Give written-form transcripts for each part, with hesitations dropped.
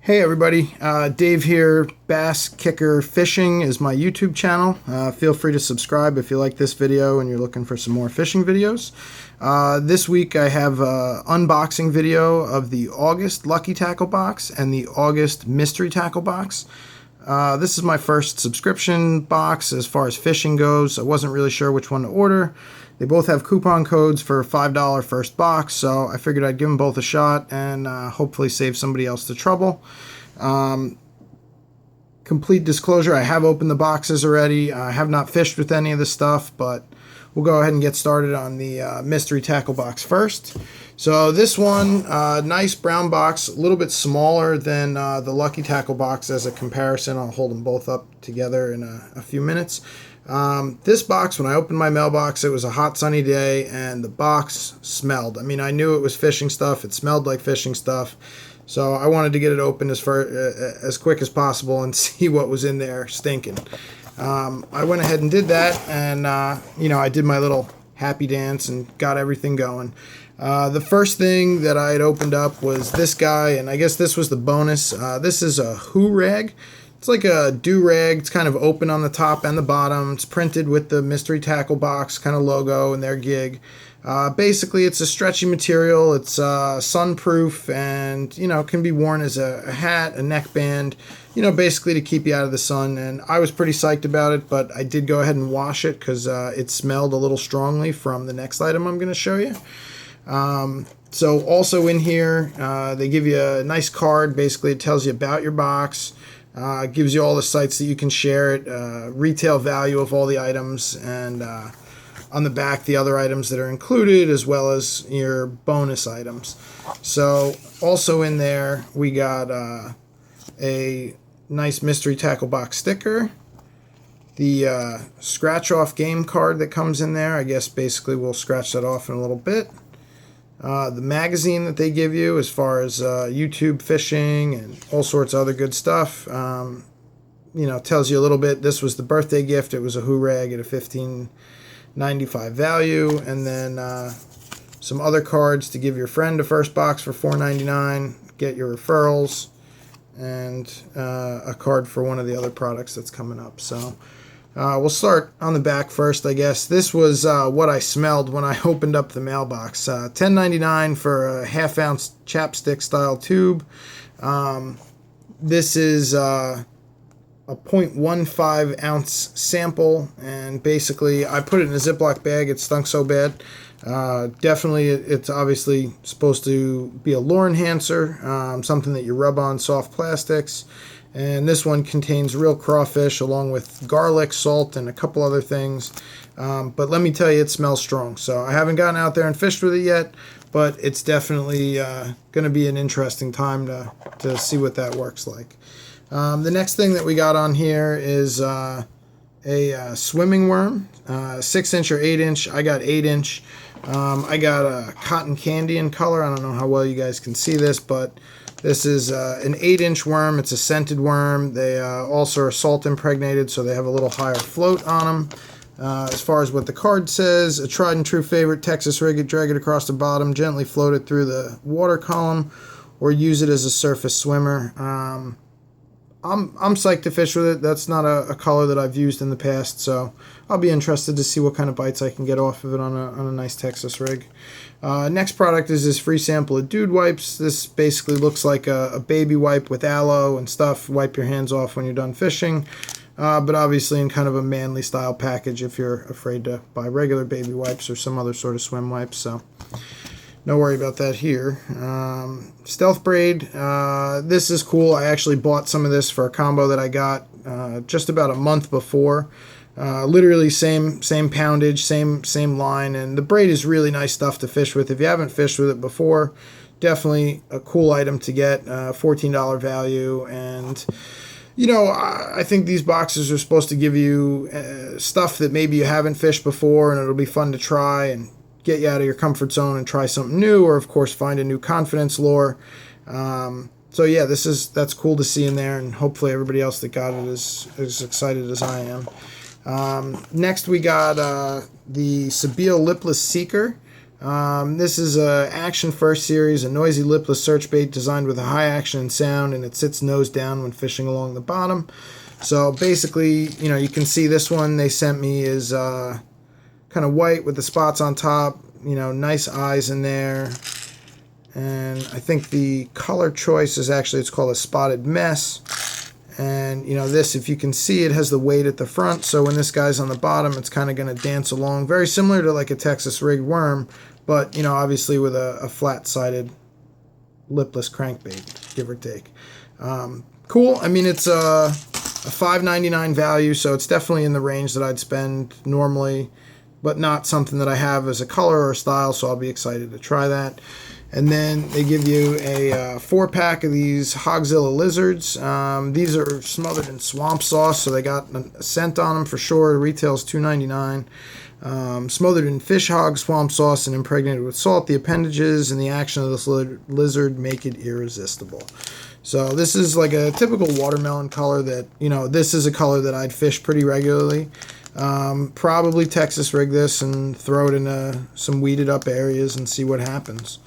Hey everybody, Dave here. Bass Kicker Fishing is my YouTube channel. Feel free to subscribe if you like this video and you're looking for some more fishing videos. This week I have an unboxing video of the August Lucky Tackle Box and the August Mystery Tackle Box. This is my first subscription box as far as fishing goes. I wasn't really sure which one to order. They both have coupon codes for $5 first box, so I figured I'd give them both a shot and hopefully save somebody else the trouble. Complete disclosure, I have opened the boxes already. I have not fished with any of the stuff, but we'll go ahead and get started on the Mystery Tackle Box first. So this one, nice brown box, a little bit smaller than the Lucky Tackle Box as a comparison. I'll hold them both up together in a few minutes. This box, when I opened my mailbox, it was a hot sunny day and the box smelled. I mean, I knew it was fishing stuff. It smelled like fishing stuff. So I wanted to get it open as quick as possible and see what was in there stinking. I went ahead and did that, and I did my little happy dance and got everything going. The first thing that I had opened up was this guy, and I guess this was the bonus. This is a Who Rag. It's like a do-rag. It's kind of open on the top and the bottom. It's printed with the Mystery Tackle Box kind of logo and their gig. Basically, it's a stretchy material. It's sunproof and, can be worn as a hat, a neckband, basically to keep you out of the sun. And I was pretty psyched about it, but I did go ahead and wash it because it smelled a little strongly from the next item I'm going to show you. So also in here, they give you a nice card. Basically, it tells you about your box. Gives you all the sites that you can share it, retail value of all the items, and on the back the other items that are included, as well as your bonus items. So also in there we got a nice Mystery Tackle Box sticker, the scratch off game card that comes in there. I guess basically we'll scratch that off in a little bit. The magazine that they give you as far as YouTube fishing and all sorts of other good stuff. Tells you a little bit. This was the birthday gift. It was a Who Rag at a $15.95 value. And then some other cards to give your friend a first box for $4.99. Get your referrals. And a card for one of the other products that's coming up. So we'll start on the back first, I guess. This was what I smelled when I opened up the mailbox. $10.99 for a half-ounce chapstick style tube. This is a 0.15 ounce sample, and basically I put it in a Ziploc bag. It stunk so bad. Definitely, it's obviously supposed to be a lure enhancer, something that you rub on soft plastics. And this one contains real crawfish along with garlic, salt, and a couple other things. But let me tell you, it smells strong. So I haven't gotten out there and fished with it yet, but it's definitely going to be an interesting time to see what that works like. The next thing that we got on here is a swimming worm, 6-inch or 8-inch. I got 8-inch. I got a cotton candy in color. I don't know how well you guys can see this, but this is an 8-inch worm. It's a scented worm. They also are salt impregnated, so they have a little higher float on them. As far as what the card says, a tried and true favorite, Texas rig it, drag it across the bottom, gently float it through the water column, or use it as a surface swimmer. I'm psyched to fish with it. That's not a color that I've used in the past, so I'll be interested to see what kind of bites I can get off of it on a nice Texas rig. Next product is this free sample of Dude Wipes. This basically looks like a baby wipe with aloe and stuff. Wipe your hands off when you're done fishing, but obviously in kind of a manly style package if you're afraid to buy regular baby wipes or some other sort of swim wipes. So no worry about that here. Stealth braid. This is cool. I actually bought some of this for a combo that I got just about a month before. Literally same poundage, same line, and the braid is really nice stuff to fish with. If you haven't fished with it before, definitely a cool item to get. $14 value, and I think these boxes are supposed to give you stuff that maybe you haven't fished before, and it'll be fun to try and get you out of your comfort zone and try something new, or of course find a new confidence lure. So yeah, that's cool to see in there, and hopefully everybody else that got it is as excited as I am. Next we got the Sabile Lipless Seeker. This is a Action First series, a noisy lipless search bait designed with a high action and sound, and it sits nose down when fishing along the bottom. So basically, you can see this one they sent me is kind of white with the spots on top, nice eyes in there. And I think the color choice is actually, it's called a Spotted Mess. And, this, if you can see, it has the weight at the front, so when this guy's on the bottom, it's kind of going to dance along. Very similar to like a Texas Rig Worm, but, obviously with a flat-sided lipless crankbait, give or take. Cool. I mean, it's a $5.99 value, so it's definitely in the range that I'd spend normally, but not something that I have as a color or style, so I'll be excited to try that. And then they give you a 4-pack of these Hogzilla lizards. These are smothered in swamp sauce, so they got a scent on them for sure. The retail's $2.99. Smothered in fish hog swamp sauce and impregnated with salt. The appendages and the action of this lizard make it irresistible. So this is like a typical watermelon color that, this is a color that I'd fish pretty regularly. Probably Texas rig this and throw it into some weeded up areas and see what happens.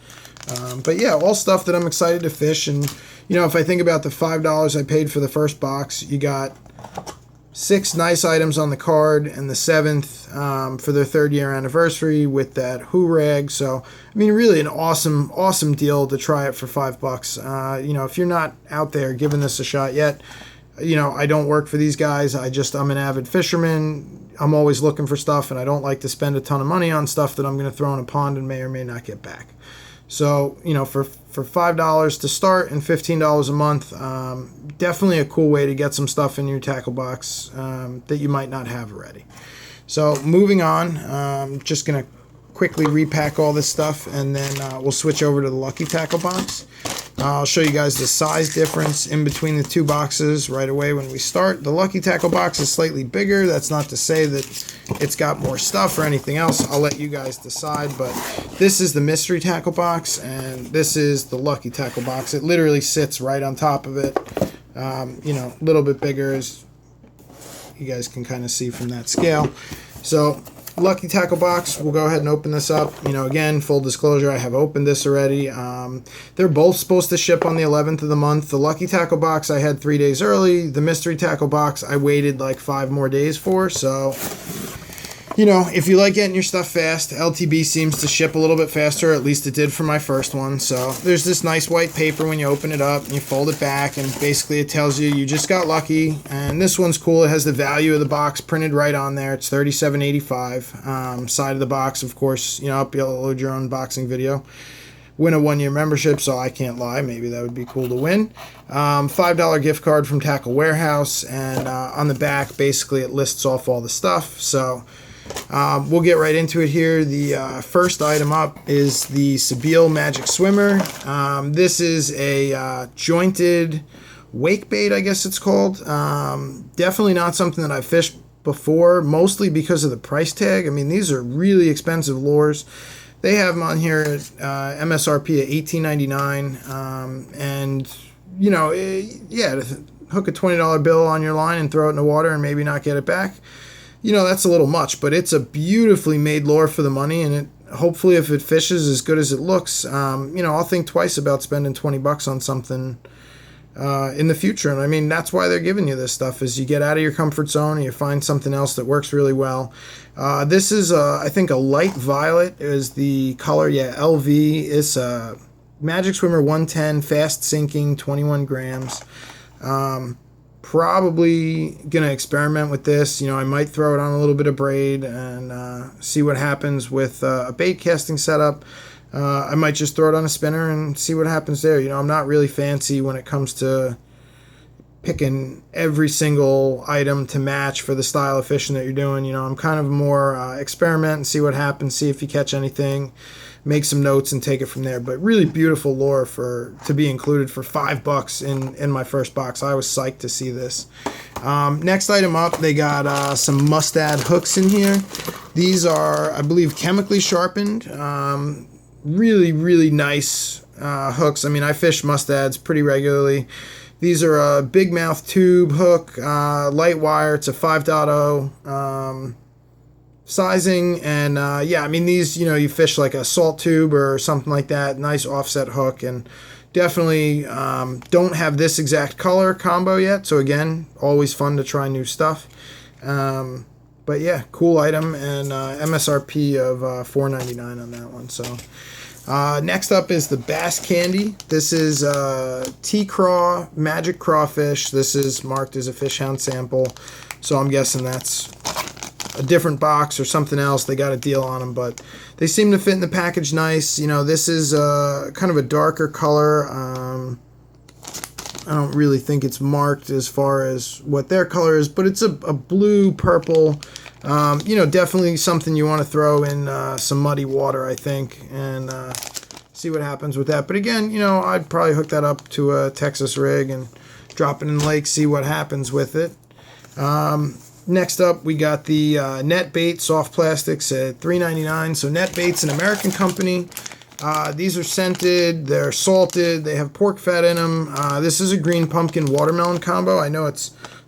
But yeah, all stuff that I'm excited to fish. And, if I think about the $5 I paid for the first box, you got 6 nice items on the card, and the 7th for their 3rd year anniversary with that Hoorag. So, I mean, really an awesome, awesome deal to try it for $5. If you're not out there giving this a shot yet, I don't work for these guys. I'm an avid fisherman. I'm always looking for stuff, and I don't like to spend a ton of money on stuff that I'm going to throw in a pond and may or may not get back. So, for $5 to start and $15 a month, definitely a cool way to get some stuff in your tackle box that you might not have already. So, moving on, just going to quickly repack all this stuff, and then we'll switch over to the Lucky Tackle Box. I'll show you guys the size difference in between the two boxes right away when we start. The Lucky Tackle Box is slightly bigger. That's not to say that it's got more stuff or anything else. I'll let you guys decide, but this is the Mystery Tackle Box, and this is the Lucky Tackle Box. It literally sits right on top of it. A little bit bigger, as you guys can kind of see from that scale. So, Lucky Tackle Box, we'll go ahead and open this up. Again, full disclosure, I have opened this already. They're both supposed to ship on the 11th of the month. The Lucky Tackle Box I had 3 days early. The Mystery Tackle Box I waited like 5 more days for. So, if you like getting your stuff fast, LTB seems to ship a little bit faster. At least it did for my first one. So there's this nice white paper when you open it up and you fold it back, and basically it tells you just got lucky. And this one's cool. It has the value of the box printed right on there. It's $37.85. Side of the box, of course, upload your own boxing video. Win a 1-year membership, so I can't lie. Maybe that would be cool to win. $5 gift card from Tackle Warehouse, and on the back, basically it lists off all the stuff. So we'll get right into it here. The first item up is the Sebile Magic Swimmer. This is a jointed wake bait, I guess it's called. Definitely not something that I've fished before, mostly because of the price tag. I mean, these are really expensive lures. They have them on here at MSRP at $18.99. And, to hook a $20 bill on your line and throw it in the water and maybe not get it back, that's a little much. But it's a beautifully made lure for the money, and it hopefully, if it fishes as good as it looks, I'll think twice about spending $20 on something in the future. And I mean, that's why they're giving you this stuff, is you get out of your comfort zone and you find something else that works really well. This is, I think, a light violet is the color. Yeah, LV. It's a Magic Swimmer 110, fast sinking, 21 grams. Probably going to experiment with this. I might throw it on a little bit of braid and see what happens with a bait casting setup. I might just throw it on a spinner and see what happens there. I'm not really fancy when it comes to picking every single item to match for the style of fishing that you're doing. I'm kind of more experiment and see what happens, see if you catch anything, make some notes and take it from there. But really beautiful lure to be included for $5 in my first box. I was psyched to see this. Next item up, they got some mustad hooks in here. These are, I believe, chemically sharpened. Really, really nice hooks. I mean, I fish mustads pretty regularly. These are a big mouth tube hook, light wire. It's a 5.0. sizing. And yeah, I mean, these, you fish like a salt tube or something like that, nice offset hook, and definitely don't have this exact color combo yet, so again, always fun to try new stuff. But yeah, cool item, and MSRP of $4.99 on that one. So next up is the Bass Candy. This is T-Craw Magic Crawfish. This is marked as a fish hound sample, so I'm guessing that's a different box or something else. They got a deal on them, but they seem to fit in the package nice. This is kind of a darker color. I don't really think it's marked as far as what their color is, but it's a blue purple. Definitely something you want to throw in some muddy water, I think, and see what happens with that. But again, I'd probably hook that up to a Texas rig and drop it in the lake, see what happens with it. Next up, we got the Net Bait soft plastics at $3.99. So Net Bait's an American company. These are scented, they're salted, they have pork fat in them. This is a green pumpkin watermelon combo. I know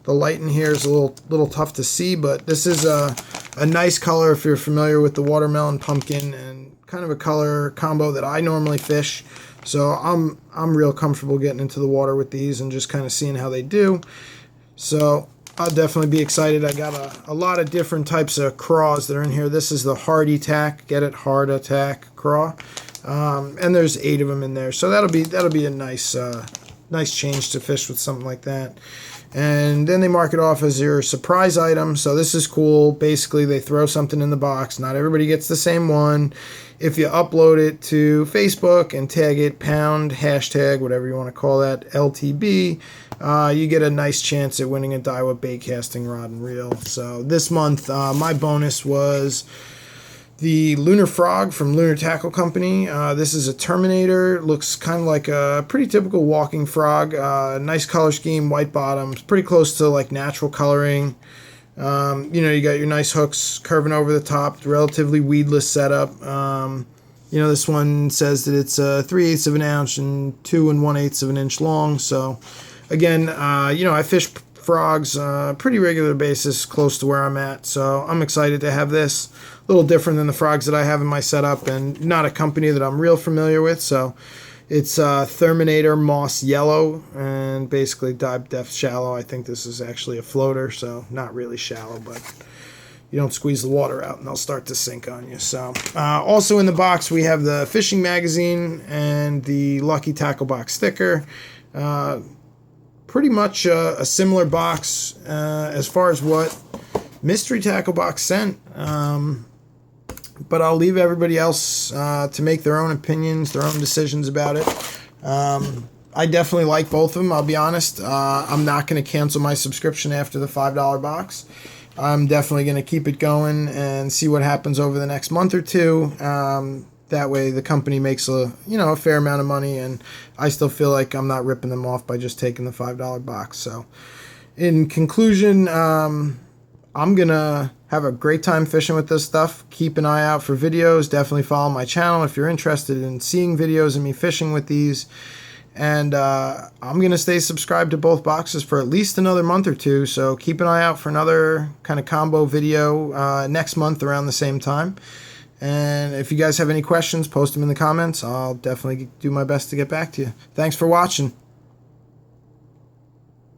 the light in here is a little tough to see, but this is a nice color if you're familiar with the watermelon pumpkin, and kind of a color combo that I normally fish. So I'm real comfortable getting into the water with these and just kind of seeing how they do. So I'll definitely be excited. I got a lot of different types of craws that are in here. This is the Hard Attack, get it, Hard Attack craw, and there's 8 of them in there. So that'll be a nice change to fish with something like that. And then they mark it off as your surprise item. So this is cool. Basically, they throw something in the box. Not everybody gets the same one. If you upload it to Facebook and tag it #, whatever you want to call that, LTB, you get a nice chance at winning a Daiwa bait casting rod and reel. So this month, my bonus was the Lunar Frog from Lunar Tackle Company. This is a Terminator. Looks kind of like a pretty typical walking frog. Nice color scheme, white bottoms, pretty close to like natural coloring. You got your nice hooks curving over the top, relatively weedless setup. This one says that it's 3/8 of an ounce and 2 1/8 of an inch long. So again, I fish frogs pretty regular basis close to where I'm at, so I'm excited to have this. A little different than the frogs that I have in my setup, and not a company that I'm real familiar with. So it's Terminator Moss Yellow, and basically dive depth shallow. I think this is actually a floater, so not really shallow, but you don't squeeze the water out and they'll start to sink on you. So also in the box we have the fishing magazine and the LuckyTackleBox sticker. Pretty much a similar box as far as what MysteryTackleBox sent. But I'll leave everybody else to make their own opinions, their own decisions about it. I definitely like both of them, I'll be honest. I'm not going to cancel my subscription after the $5 box. I'm definitely going to keep it going and see what happens over the next month or two. That way the company makes a fair amount of money, and I still feel like I'm not ripping them off by just taking the $5 box. So in conclusion, I'm going to have a great time fishing with this stuff. Keep an eye out for videos. Definitely follow my channel if you're interested in seeing videos of me fishing with these. And I'm going to stay subscribed to both boxes for at least another month or two. So keep an eye out for another kind of combo video next month around the same time. And if you guys have any questions, post them in the comments. I'll definitely do my best to get back to you. Thanks for watching.